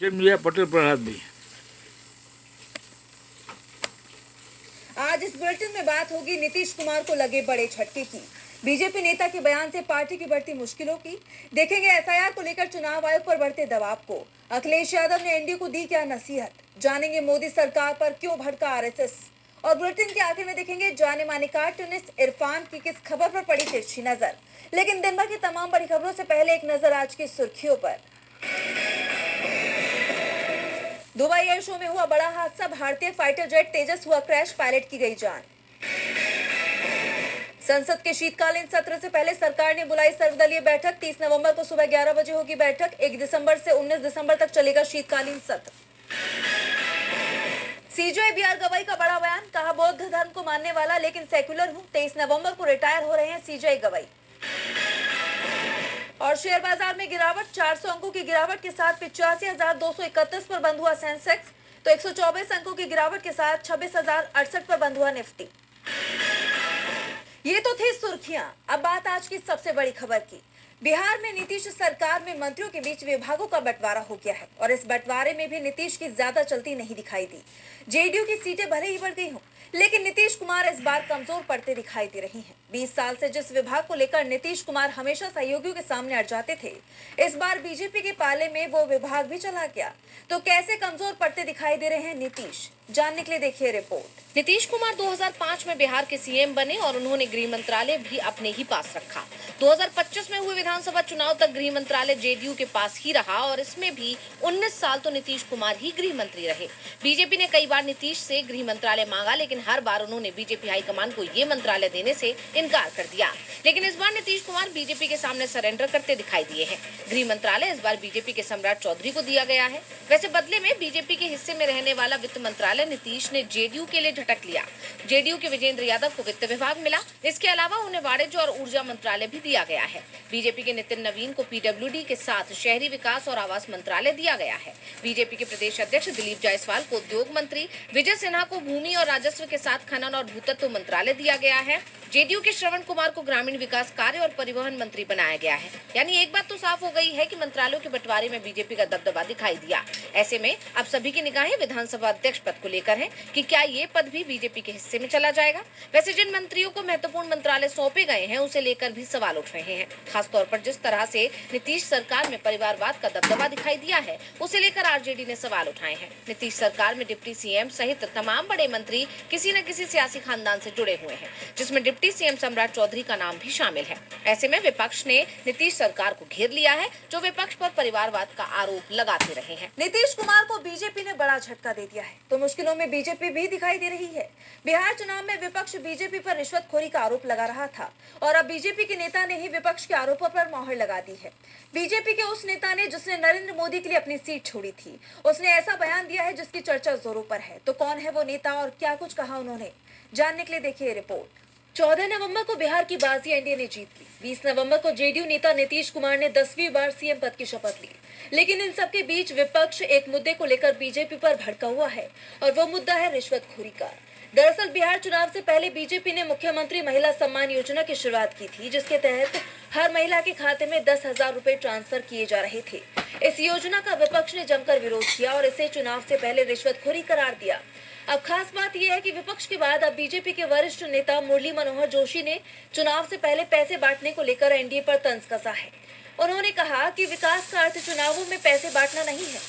पटेल प्रहलाद भाई। आज इस बुलेटिन में बात होगी नीतीश कुमार को लगे बड़े झटके की, बीजेपी नेता के बयान से पार्टी की बढ़ती मुश्किलों की, देखेंगे एसआईआर को लेकर चुनाव आयोग पर बढ़ते दबाव को, अखिलेश यादव ने एनडीए को दी क्या नसीहत, जानेंगे मोदी सरकार पर क्यों भड़का आरएसएस, और बुलेटिन के आखिर में देखेंगे जाने माने कार्टूनिस्ट इरफान की किस खबर पर पड़ी तिरछी नजर। लेकिन दिन भर की तमाम बड़ी खबरों से पहले एक नजर आज की सुर्खियों पर। दुबई एयर शो में हुआ बड़ा हादसा, भारतीय फाइटर जेट तेजस हुआ क्रैश, पायलट की गई जान। संसद के शीतकालीन सत्र से पहले सरकार ने बुलाई सर्वदलीय बैठक, 30 नवंबर को सुबह 11 बजे होगी बैठक, 1 दिसंबर से 19 दिसंबर तक चलेगा शीतकालीन सत्र। सीजेआई बीआर गवाई का बड़ा बयान, कहा बौद्ध धर्म को मानने वाला लेकिन सेक्युलर हूं, 23 नवंबर को रिटायर हो रहे हैं सीजेआई गवाई। और शेयर बाजार में गिरावट, 400 अंकों की गिरावट के साथ 85,231 पर बंद हुआ सेंसेक्स, तो 124 अंकों की गिरावट के साथ 26,068 पर बंद हुआ निफ्टी। ये तो थी सुर्खियां। अब बात आज की सबसे बड़ी खबर की। बिहार में नीतीश सरकार में मंत्रियों के बीच विभागों का बंटवारा हो गया है और इस बंटवारे में भी नीतीश की ज्यादा चलती नहीं दिखाई दी। जेडीयू की सीटें भले ही बढ़ गई हों, लेकिन नीतीश कुमार इस बार कमजोर पड़ते दिखाई दे रही हैं। 20 साल से जिस विभाग को लेकर नीतीश कुमार हमेशा सहयोगियों के सामने अड़ जाते थे, इस बार बीजेपी के पाले में वो विभाग भी चला गया। तो कैसे कमजोर पड़ते दिखाई दे रहे हैं नीतीश, जानने के लिए देखिए रिपोर्ट। नीतीश कुमार 2005 में बिहार के सीएम बने और उन्होंने गृह मंत्रालय भी अपने ही पास रखा। 2025 में हुए विधानसभा चुनाव तक गृह मंत्रालय जेडीयू के पास ही रहा और इसमें भी 19 साल तो नीतीश कुमार ही गृह मंत्री रहे। बीजेपी ने कई बार नीतीश से गृह मंत्रालय मांगा, लेकिन हर बार उन्होंने बीजेपी हाईकमान को ये मंत्रालय देने से इनकार कर दिया। लेकिन इस बार नीतीश कुमार बीजेपी के सामने सरेंडर करते दिखाई दिए हैं। गृह मंत्रालय इस बार बीजेपी के सम्राट चौधरी को दिया गया है। वैसे बदले में बीजेपी के हिस्से में रहने वाला वित्त मंत्रालय नीतीश ने जेडीयू के लिए झटक लिया। जेडीयू के विजेंद्र यादव को वित्त विभाग मिला। इसके अलावा उन्हें वाणिज्य और ऊर्जा मंत्रालय भी दिया गया है। बीजेपी के नितिन नवीन को पीडब्ल्यूडी के साथ शहरी विकास और आवास मंत्रालय दिया गया है। बीजेपी के प्रदेश अध्यक्ष दिलीप जायसवाल को उद्योग मंत्री, विजय सिन्हा को भूमि और राजस्व के साथ खनन और भूतत्व मंत्रालय दिया गया है। जेडीयू के श्रवण कुमार को ग्रामीण विकास कार्य और परिवहन मंत्री बनाया गया है। यानी एक बात तो साफ हो गई है कि मंत्रालयों के बंटवारे में बीजेपी का दबदबा दिखाई दिया। ऐसे में अब सभी की निगाहें विधानसभा अध्यक्ष पद को लेकर हैं कि क्या ये पद भी बीजेपी के हिस्से में चला जाएगा। वैसे जिन मंत्रियों को महत्वपूर्ण मंत्रालय सौंपे गए हैं, उसे लेकर भी सवाल उठ रहे हैं। खासतौर पर जिस तरह से नीतीश सरकार में परिवारवाद का दबदबा दिखाई दिया है, उसे लेकर आरजेडी ने सवाल उठाए हैं। नीतीश सरकार में डिप्टी सीएम सहित तमाम बड़े मंत्री किसी न किसी सियासी खानदान से जुड़े हुए हैं, जिसमें डिप्टी सीएम सम्राट चौधरी का नाम भी शामिल है। ऐसे में विपक्ष ने नीतीश सरकार को घेर लिया है, जो विपक्ष पर परिवारवाद का आरोप लगाते रहे हैं। नीतीश कुमार को बीजेपी ने बड़ा झटका दे दिया है, तो मुश्किलों में बीजेपी भी दिखाई दे रही है। बिहार चुनाव में विपक्ष बीजेपी पर रिश्वतखोरी का आरोप लगा रहा था और अब बीजेपी के नेता ने ही विपक्ष के आरोपों पर मोहर लगा दी है। बीजेपी के उस नेता ने जिसने नरेंद्र मोदी के लिए अपनी सीट छोड़ी थी, उसने ऐसा बयान दिया है जिसकी चर्चा जोरों पर है। तो कौन है वो नेता और क्या कुछ कहा उन्होंने, जानने के लिए देखिए रिपोर्ट। 14 नवंबर को बिहार की बाजी एनडीए ने जीत ली। 20 नवंबर को जेडीयू नेता नीतीश कुमार ने 10वीं बार सीएम पद की शपथ ली। लेकिन इन सबके बीच विपक्ष एक मुद्दे को लेकर बीजेपी पर भड़का हुआ है और वो मुद्दा है रिश्वतखोरी का। दरअसल बिहार चुनाव से पहले बीजेपी ने मुख्यमंत्री महिला सम्मान योजना की शुरुआत की थी, जिसके तहत हर महिला के खाते में 10,000 रुपए ट्रांसफर किए जा रहे थे। इस योजना का विपक्ष ने जमकर विरोध किया और इसे चुनाव से पहले रिश्वतखोरी करार दिया। अब खास बात यह है कि विपक्ष के बाद अब बीजेपी के वरिष्ठ नेता मुरली मनोहर जोशी ने चुनाव से पहले पैसे बांटने को लेकर एनडीए पर तंज कसा है। उन्होंने कहा कि विकास का अर्थ चुनावों में पैसे बांटना नहीं है।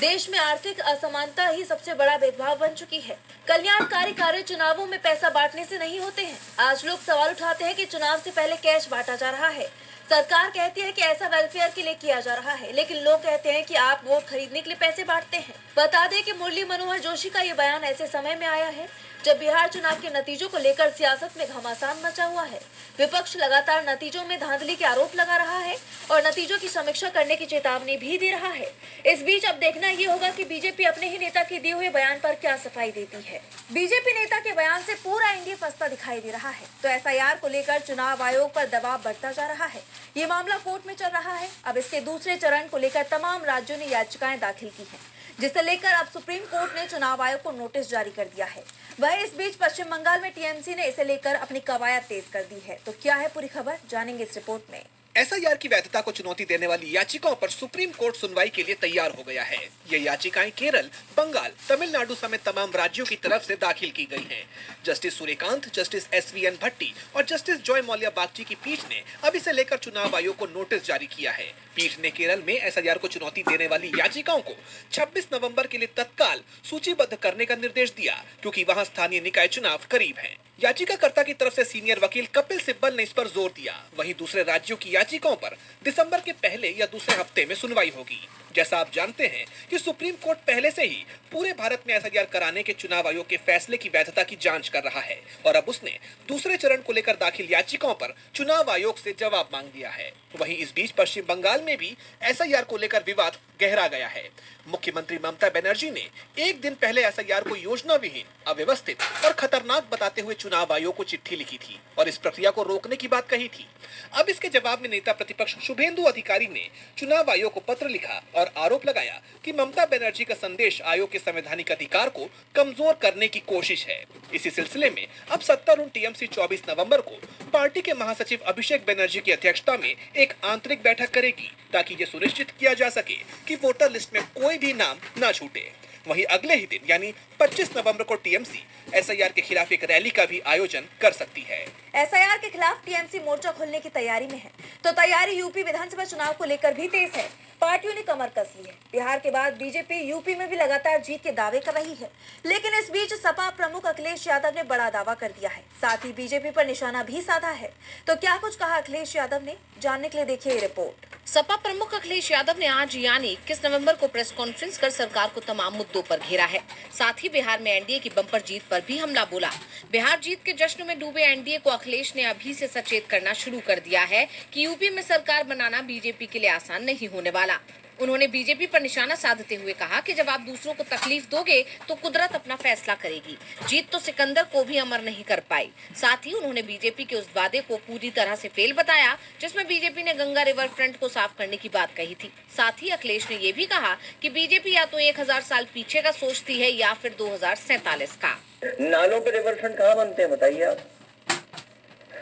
देश में आर्थिक असमानता ही सबसे बड़ा भेदभाव बन चुकी है। कल्याणकारी कार्य चुनावों में पैसा बांटने से नहीं होते हैं। आज लोग सवाल उठाते हैं कि चुनाव से पहले कैश बांटा जा रहा है। सरकार कहती है कि ऐसा वेलफेयर के लिए किया जा रहा है, लेकिन लोग कहते हैं कि आप वोट खरीदने के लिए पैसे बांटते हैं। बता दें कि मुरली मनोहर जोशी का ये बयान ऐसे समय में आया है जब बिहार चुनाव के नतीजों को लेकर सियासत में घमासान मचा हुआ है। विपक्ष लगातार नतीजों में धांधली के आरोप लगा रहा है और नतीजों की समीक्षा करने की चेतावनी भी दे रहा है। इस बीच अब देखना ये होगा कि बीजेपी अपने ही नेता के दिए हुए बयान पर क्या सफाई देती है। बीजेपी नेता के बयान से पूरा एनडीए फंसता दिखाई दे रहा है, तो एसआईआर को लेकर चुनाव आयोग पर दबाव बढ़ता जा रहा है। ये मामला कोर्ट में चल रहा है। अब इसके दूसरे चरण को लेकर तमाम राज्यों ने याचिकाएं दाखिल की हैं, जिसे लेकर अब सुप्रीम कोर्ट ने चुनाव आयोग को नोटिस जारी कर दिया है। वह इस बीच पश्चिम बंगाल में टीएमसी ने इसे लेकर अपनी कवायद तेज कर दी है। तो क्या है पूरी खबर, जानेंगे इस रिपोर्ट में। एसआईआर की वैधता को चुनौती देने वाली याचिकाओं पर सुप्रीम कोर्ट सुनवाई के लिए तैयार हो गया है। ये याचिकाएं केरल, बंगाल, तमिलनाडु समेत तमाम राज्यों की तरफ से दाखिल की गई हैं। जस्टिस सूर्यकांत, जस्टिस एसवीएन भट्टी और जस्टिस जॉय मौल्या बागची की पीठ ने अब इसे लेकर चुनाव आयोग को नोटिस जारी किया है। पीठ ने केरल में एसआईआर को चुनौती देने वाली याचिकाओं को 26 नवंबर के लिए तत्काल सूचीबद्ध करने का निर्देश दिया, क्योंकि वहां स्थानीय निकाय चुनाव करीब हैं। याचिकाकर्ता की तरफ से सीनियर वकील कपिल सिब्बल ने इस पर जोर दिया। वहीं दूसरे राज्यों की याचिकाओं पर दिसंबर के पहले या दूसरे हफ्ते में सुनवाई होगी। जैसा आप जानते हैं कि सुप्रीम कोर्ट पहले से ही पूरे भारत में एसआईआर कराने के चुनाव आयोग के फैसले की वैधता की जांच कर रहा है और अब उसने दूसरे चरण को लेकर दाखिल याचिकाओं पर चुनाव आयोग से जवाब मांग लिया है। वहीं इस बीच पश्चिम बंगाल में भी एसआईआर को लेकर विवाद गहरा गया है। मुख्यमंत्री ममता बनर्जी ने एक दिन पहले एसआईआर को योजना विहीन, अव्यवस्थित और खतरनाक बताते हुए चुनाव आयोग को चिट्ठी लिखी थी और इस प्रक्रिया को रोकने की बात कही थी। अब इसके जवाब में नेता प्रतिपक्ष शुभेंदु अधिकारी ने चुनाव आयोग को पत्र लिखा और आरोप लगाया कि ममता बनर्जी का संदेश आयोग के संवैधानिक अधिकार को कमजोर करने की कोशिश है। इसी सिलसिले में अब सत्तारूढ़ टीएमसी 24 नवंबर को पार्टी के महासचिव अभिषेक बनर्जी की अध्यक्षता में एक आंतरिक बैठक करेगी, ताकि ये सुनिश्चित किया जा सके कि वोटर लिस्ट में कोई भी नाम न छूटे। वहीं अगले ही दिन यानी 25 नवंबर को टीएमसी एसआईआर के खिलाफ एक रैली का भी आयोजन कर सकती है। एसआईआर के खिलाफ टीएमसी मोर्चा खोलने की तैयारी में है, तो तैयारी यूपी विधानसभा चुनाव को लेकर भी तेज है। पार्टियों ने कमर कस ली है। बिहार के बाद बीजेपी यूपी में भी लगातार जीत के दावे कर रही है, लेकिन इस बीच सपा प्रमुख अखिलेश यादव ने बड़ा दावा कर दिया है। साथ ही बीजेपी पर निशाना भी साधा है। तो क्या कुछ कहा अखिलेश यादव ने, जानने के लिए देखिए ये रिपोर्ट। सपा प्रमुख अखिलेश यादव ने आज यानी 21 नवंबर को प्रेस कॉन्फ्रेंस कर सरकार को तमाम मुद्दों पर घेरा है। साथ ही बिहार में एनडीए की बम्पर जीत पर भी हमला बोला। बिहार जीत के जश्न में डूबे एनडीए को अखिलेश ने अभी से सचेत करना शुरू कर दिया है कि यूपी में सरकार बनाना बीजेपी के लिए आसान नहीं होने वाला। उन्होंने बीजेपी पर निशाना साधते हुए कहा कि जब आप दूसरों को तकलीफ दोगे तो कुदरत अपना फैसला करेगी। जीत तो सिकंदर को भी अमर नहीं कर पाई। साथ ही उन्होंने बीजेपी के उस वादे को पूरी तरह से फेल बताया जिसमें बीजेपी ने गंगा रिवर फ्रंट को साफ करने की बात कही थी। साथ ही अखिलेश ने ये भी कहा कि बीजेपी या तो 1000 साल पीछे का सोचती है या फिर 2047 का। नालों पे रिवर फ्रंट कहाँ बनते हैं बताइए आप?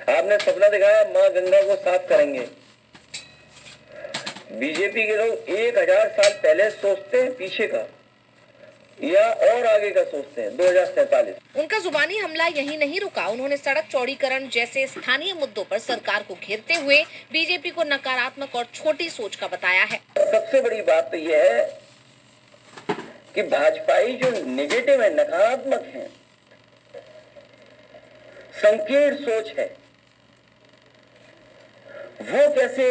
आपने सपना दिखाया माँ गंगा को साफ करेंगे। बीजेपी के लोग 1000 साल पहले सोचते हैं पीछे का या और आगे का सोचते हैं 2047। उनका जुबानी हमला यही नहीं रुका। उन्होंने सड़क चौड़ीकरण जैसे स्थानीय मुद्दों पर सरकार को घेरते हुए बीजेपी को नकारात्मक और छोटी सोच का बताया है। सबसे बड़ी बात तो यह है कि भाजपाई जो नेगेटिव है, नकारात्मक है, संकीर्ण सोच है, वो कैसे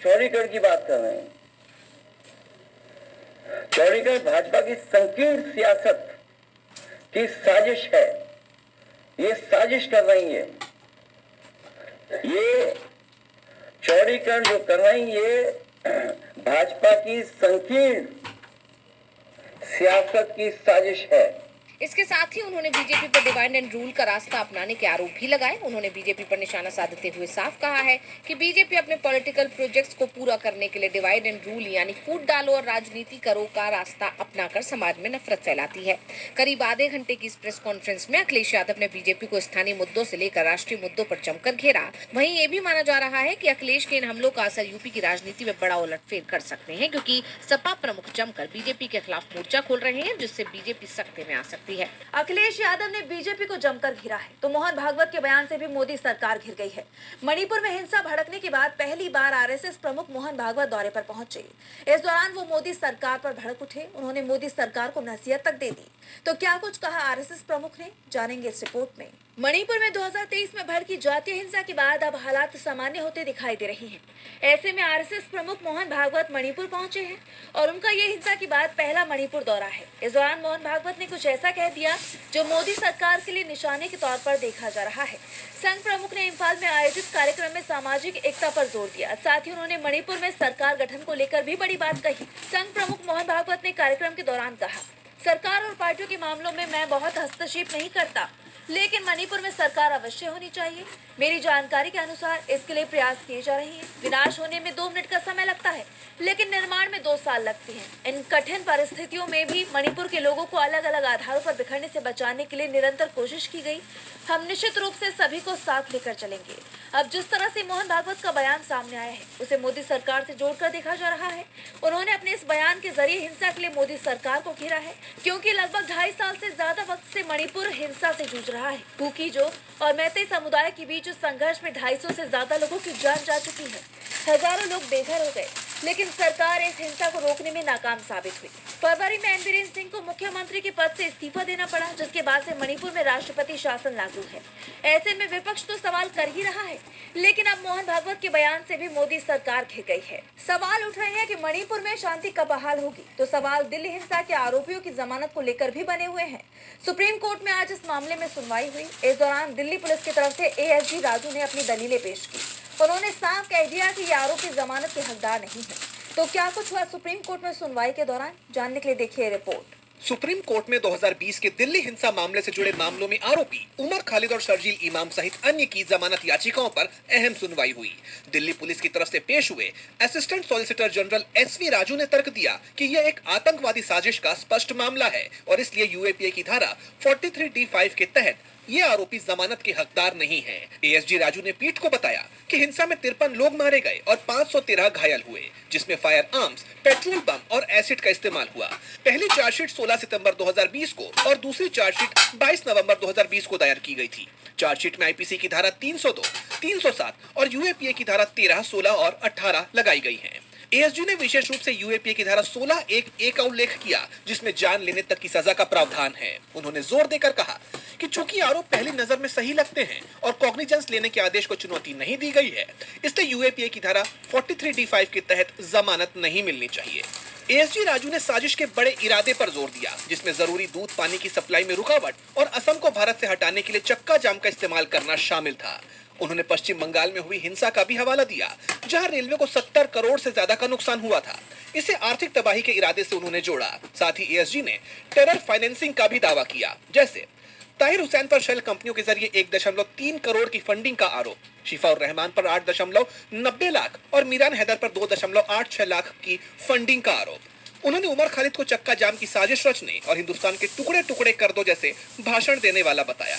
चौड़ीकरण की बात कर रहे हैं। चौड़ीकरण भाजपा की संकीर्ण सियासत की साजिश है। ये साजिश कर रही है। ये चौड़ीकरण जो कर रही है भाजपा की संकीर्ण सियासत की साजिश है। इसके साथ ही उन्होंने बीजेपी पर डिवाइड एंड रूल का रास्ता अपनाने के आरोप भी लगाए। उन्होंने बीजेपी पर निशाना साधते हुए साफ कहा है कि बीजेपी अपने पॉलिटिकल प्रोजेक्ट्स को पूरा करने के लिए डिवाइड एंड रूल यानी फूट डालो और राजनीति करो का रास्ता अपनाकर समाज में नफरत फैलाती है। करीब आधे घंटे की इस प्रेस कॉन्फ्रेंस में अखिलेश यादव ने बीजेपी को स्थानीय मुद्दों से लेकर राष्ट्रीय मुद्दों पर जमकर घेरा। वहीं ये भी माना जा रहा है कि अखिलेश के इन हमलों का असर यूपी की राजनीति में बड़ा उलटफेर कर सकते हैं, क्योंकि सपा प्रमुख जमकर बीजेपी के खिलाफ मोर्चा खोल रहे हैं, जिससे बीजेपी सख्ते में आ सकती है। अखिलेश यादव ने बीजेपी को जमकर घेरा है, तो मोहन भागवत के बयान से भी मोदी सरकार घिर गई है। मणिपुर में हिंसा भड़कने के बाद पहली बार आरएसएस प्रमुख मोहन भागवत दौरे पर पहुंचे। इस दौरान वो मोदी सरकार पर भड़क उठे। उन्होंने मोदी सरकार को नसीहत तक दे दी। तो क्या कुछ कहा आरएसएस प्रमुख ने, जानेंगे इस रिपोर्ट में। मणिपुर में 2023 में भड़की जातीय हिंसा के बाद अब हालात सामान्य होते दिखाई दे रही हैं। ऐसे में आरएसएस प्रमुख मोहन भागवत मणिपुर पहुंचे हैं और उनका ये हिंसा के बाद पहला मणिपुर दौरा है। इस दौरान मोहन भागवत ने कुछ ऐसा कह दिया जो मोदी सरकार के लिए निशाने के तौर पर देखा जा रहा है। संघ प्रमुख ने इम्फाल में आयोजित कार्यक्रम में सामाजिक एकता पर जोर दिया। साथ ही उन्होंने मणिपुर में सरकार गठन को लेकर भी बड़ी बात कही। संघ प्रमुख मोहन भागवत ने कार्यक्रम के दौरान कहा, सरकार और पार्टियों के मामलों में मैं बहुत हस्तक्षेप नहीं करता। लेकिन मणिपुर में सरकार अवश्य होनी चाहिए। मेरी जानकारी के अनुसार इसके लिए प्रयास किए जा रहे हैं। विनाश होने में 2 मिनट का समय लगता है, लेकिन निर्माण में 2 साल लगते हैं। इन कठिन परिस्थितियों में भी मणिपुर के लोगों को अलग अलग आधारों पर बिखरने से बचाने के लिए निरंतर कोशिश की गई। हम निश्चित रूप से सभी को साथ लेकर चलेंगे। अब जिस तरह से मोहन भागवत का बयान सामने आया है, उसे मोदी सरकार से जोड़कर देखा जा रहा है। उन्होंने अपने इस बयान के जरिए हिंसा के लिए मोदी सरकार को घेरा है, क्योंकि लगभग 2.5 साल से ज्यादा वक्त से मणिपुर हिंसा से जूझ रहा है। कुकीजो और मैतेई समुदाय के बीच संघर्ष में 250 से ज्यादा लोगों की जान जा चुकी है। हजारों लोग बेघर हो गए, लेकिन सरकार इस हिंसा को रोकने में नाकाम साबित हुई। फरवरी में एन बीरेन सिंह को मुख्यमंत्री के पद से इस्तीफा देना पड़ा, जिसके बाद से मणिपुर में राष्ट्रपति शासन लागू है। ऐसे में विपक्ष तो सवाल कर ही रहा है, लेकिन अब मोहन भागवत के बयान से भी मोदी सरकार घिर गई है। सवाल उठ रहे हैं कि मणिपुर में शांति कब बहाल होगी, तो सवाल दिल्ली हिंसा के आरोपियों की जमानत को लेकर भी बने हुए हैं। सुप्रीम कोर्ट में आज इस मामले में सुनवाई हुई। इस दौरान दिल्ली पुलिस की तरफ से एएसजी राजू ने अपनी दलीलें पेश की। उन्होंने साफ कह दिया कि ये आरोपी जमानत के हकदार नहीं है। तो क्या कुछ हुआ सुप्रीम कोर्ट में सुनवाई के दौरान, जानने के लिए देखिए रिपोर्ट। सुप्रीम कोर्ट में 2020 के दिल्ली हिंसा मामले से जुड़े मामलों में आरोपी उमर खालिद और शर्जील इमाम सहित अन्य की जमानत याचिकाओं पर अहम सुनवाई हुई। दिल्ली पुलिस की तरफ से पेश हुए assistant solicitor general SV Raju ने तर्क दिया कि यह एक आतंकवादी साजिश का स्पष्ट मामला है और इसलिए यूएपीए की धारा 43D5 के तहत ये आरोपी जमानत के हकदार नहीं है। एएसजी राजू ने पीठ को बताया कि हिंसा में 53 लोग मारे गए और 513 घायल हुए, जिसमें फायर आर्म्स, पेट्रोल बम और एसिड का इस्तेमाल हुआ। पहली चार्जशीट 16 सितंबर 2020 को और दूसरी चार्जशीट 22 नवंबर 2020 को दायर की गई थी। चार्जशीट में आईपीसी की धारा 302, 307 और यूएपीए की धारा 13, 16 और 18 लगाई गई है। एएसजी ने विशेष रूप से यूएपीए की धारा 16(1)(a) का उल्लेख किया, जिसमें जान लेने तक की सजा का प्रावधान है। उन्होंने जोर देकर कहा कि चूंकि आरोप पहली नजर में सही लगते हैं और कॉग्निजेंस लेने के आदेश को चुनौती नहीं दी गई है, इसलिए यूएपीए की धारा 43D5 के तहत जमानत नहीं मिलनी चाहिए। एएसजी राजू ने साजिश के बड़े इरादे पर जोर दिया, जिसमें जरूरी दूध पानी की सप्लाई में रुकावट और असम को भारत से हटाने के लिए चक्का जाम का इस्तेमाल करना शामिल था। उन्होंने पश्चिम बंगाल में हुई हिंसा का भी हवाला दिया, जहां रेलवे को 70 करोड़ से ज्यादा का नुकसान हुआ था। इसे आर्थिक तबाही के इरादे से उन्होंने जोड़ा। साथ ही एएसजी ने टेरर फाइनेंसिंग का भी दावा किया, जैसे ताहिर हुसैन पर शेल कंपनियों के जरिए 1.3 करोड़ की फंडिंग का आरोप, शिफाउर रहमान पर 8.90 लाख और मीरान हैदर पर 2.86 लाख की फंडिंग का आरोप। उन्होंने उमर खालिद को चक्का जाम की साजिश रचने और हिंदुस्तान के टुकड़े टुकड़े कर दो जैसे भाषण देने वाला बताया।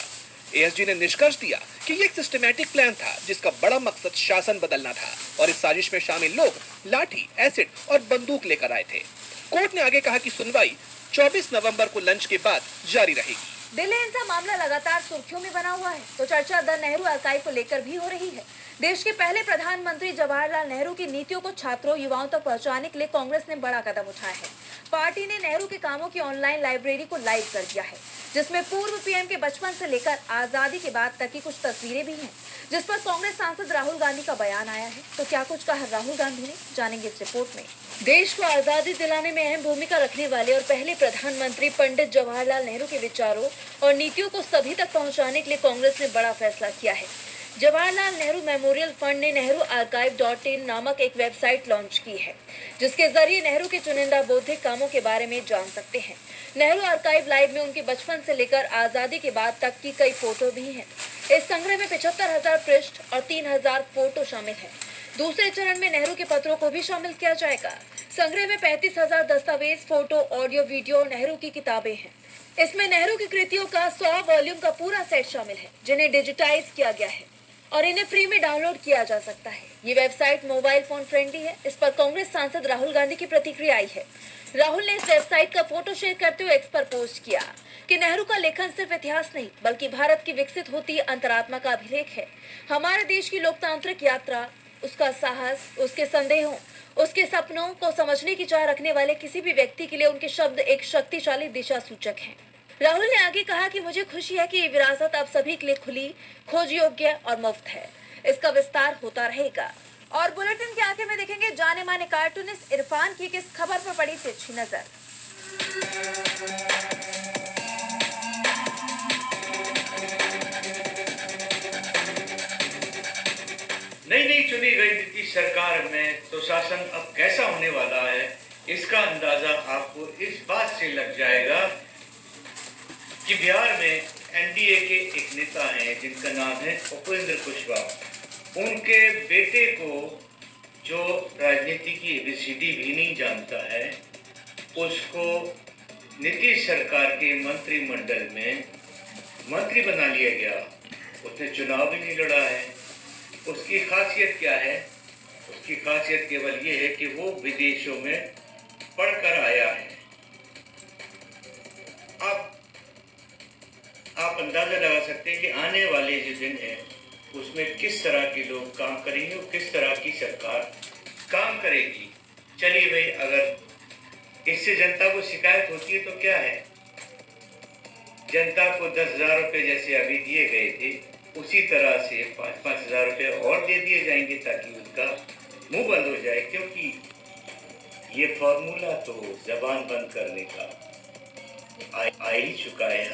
एएसजी ने निष्कर्ष दिया कि ये एक सिस्टमैटिक प्लान था, जिसका बड़ा मकसद शासन बदलना था और इस साजिश में शामिल लोग लाठी, एसिड और बंदूक लेकर आए थे। कोर्ट ने आगे कहा कि सुनवाई 24 नवंबर को लंच के बाद जारी रहेगी। दिल्ली हिंसा मामला लगातार सुर्खियों में बना हुआ है, तो चर्चा द नेहरू आर्काइव को लेकर भी हो रही है। देश के पहले प्रधानमंत्री जवाहरलाल नेहरू की नीतियों को छात्रों, युवाओं तक पहुंचाने के लिए कांग्रेस ने बड़ा कदम उठाया है। पार्टी ने नेहरू के कामों की ऑनलाइन लाइब्रेरी को लाइव कर दिया है, जिसमें पूर्व पीएम के बचपन से लेकर आजादी के बाद तक की कुछ तस्वीरें भी हैं, जिस पर कांग्रेस सांसद राहुल गांधी का बयान आया है। तो क्या कुछ कहा राहुल गांधी ने, जानेंगे इस रिपोर्ट में। देश को आजादी दिलाने में अहम भूमिका रखने वाले और पहले प्रधानमंत्री पंडित जवाहरलाल नेहरू के विचारों और नीतियों को सभी तक पहुंचाने के लिए कांग्रेस ने बड़ा फैसला किया है। जवाहरलाल नेहरू मेमोरियल फंड ने नेहरू आर्काइव.in नामक एक वेबसाइट लॉन्च की है, जिसके जरिए नेहरू के चुनिंदा बौद्धिक कामों के बारे में जान सकते हैं। नेहरू आर्काइव लाइव में उनके बचपन से लेकर आजादी के बाद तक की कई फोटो भी हैं। इस संग्रह में 75,000 पृष्ठ और 3,000 फोटो शामिल हैं। दूसरे चरण में नेहरू के पत्रों को भी शामिल किया जाएगा। संग्रह में 35,000 दस्तावेज, फोटो, ऑडियो, वीडियो, नेहरू की किताबें हैं। इसमें नेहरू की कृतियों का 100 वॉल्यूम का पूरा सेट शामिल है, जिन्हें डिजिटाइज किया गया है और इन्हें फ्री में डाउनलोड किया जा सकता है। ये वेबसाइट मोबाइल फोन फ्रेंडली है। इस पर कांग्रेस सांसद राहुल गांधी की प्रतिक्रिया आई है। राहुल ने इस वेबसाइट का फोटो शेयर करते हुए एक्स पर पोस्ट किया कि नेहरू का लेखन सिर्फ इतिहास नहीं, बल्कि भारत की विकसित होती अंतरात्मा का अभिलेख है। हमारे देश की लोकतांत्रिक यात्रा, उसका साहस, उसके संदेहों, उसके सपनों को समझने की चाह रखने वाले किसी भी व्यक्ति के लिए उनके शब्द एक शक्तिशाली दिशा सूचक हैं। राहुल ने आगे कहा कि मुझे खुशी है कि ये विरासत अब सभी के लिए खुली, खोज योग्य और मुफ्त है। इसका विस्तार होता रहेगा। और बुलेटिन के आखिर में देखेंगे जाने माने कार्टूनिस्ट इरफान की किस खबर पर पड़ी तिरछी नजर। नई चुनी गई नीतीश सरकार में सुशासन अब कैसा होने वाला है, इसका अंदाजा आपको इस बात से लग जाएगा कि बिहार में एनडीए के एक नेता हैं जिनका नाम है उपेंद्र कुशवाहा। उनके बेटे को, जो राजनीति की एबीसीडी भी नहीं जानता है, उसको नीतीश सरकार के मंत्रिमंडल में मंत्री बना लिया गया। उसने चुनाव भी नहीं लड़ा है। उसकी खासियत क्या है? उसकी खासियत केवल ये है कि वो विदेशों में पढ़कर आया है। अब आप अंदाजा लगा सकते हैं कि आने वाले जो दिन है उसमें किस तरह के लोग काम करेंगे और किस तरह की सरकार काम करेगी। चलिए भाई, अगर इससे जनता को शिकायत होती है तो क्या है, जनता को 10,000 रुपये जैसे अभी दिए गए थे उसी तरह से 5-5 हज़ार रुपये और दे दिए जाएंगे ताकि उनका मुंह बंद हो जाए, क्योंकि ये फॉर्मूला तो जबान बंद करने का आ ही चुका है।